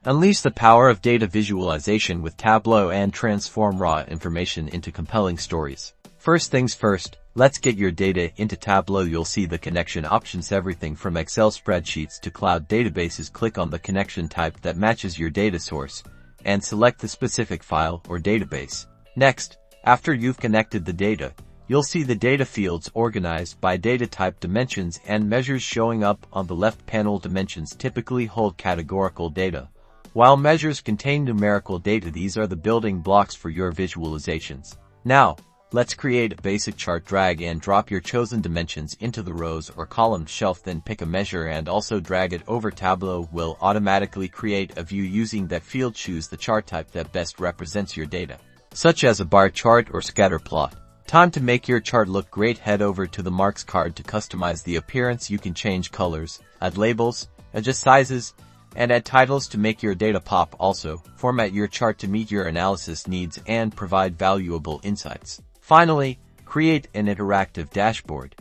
Unleash the power of data visualization with Tableau and transform raw information into compelling stories. First things first, let's get your data into Tableau. You'll see the connection options, everything from Excel spreadsheets to cloud databases. Click on the connection type that matches your data source and select the specific file or database. Next, after you've connected the data, you'll see the data fields organized by data type, dimensions, and measures showing up on the left panel. Dimensions typically hold categorical data, while measures contain numerical data. These are the building blocks for your visualizations. Now, let's create a basic chart. Drag and drop your chosen dimensions into the rows or column shelf, then pick a measure and also drag it over. Tableau will automatically create a view using that field. Choose the chart type that best represents your data, such as a bar chart or scatter plot. Time to make your chart look great. Head over to the marks card to customize the appearance. You can change colors, add labels, adjust sizes, and add titles to make your data pop. Also, format your chart to meet your analysis needs and provide valuable insights. Finally, create an interactive dashboard.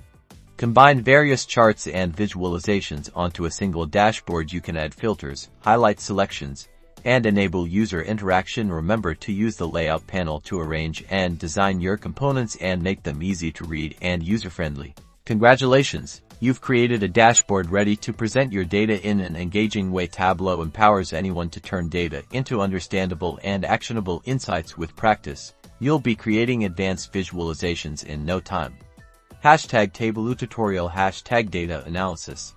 Combine various charts and visualizations onto a single dashboard. You can add filters, highlight selections, and enable user interaction. Remember to use the layout panel to arrange and design your components and make them easy to read and user-friendly. Congratulations! You've created a dashboard ready to present your data in an engaging way. Tableau empowers anyone to turn data into understandable and actionable insights. With practice, you'll be creating advanced visualizations in no time. #Tableau tutorial #data analysis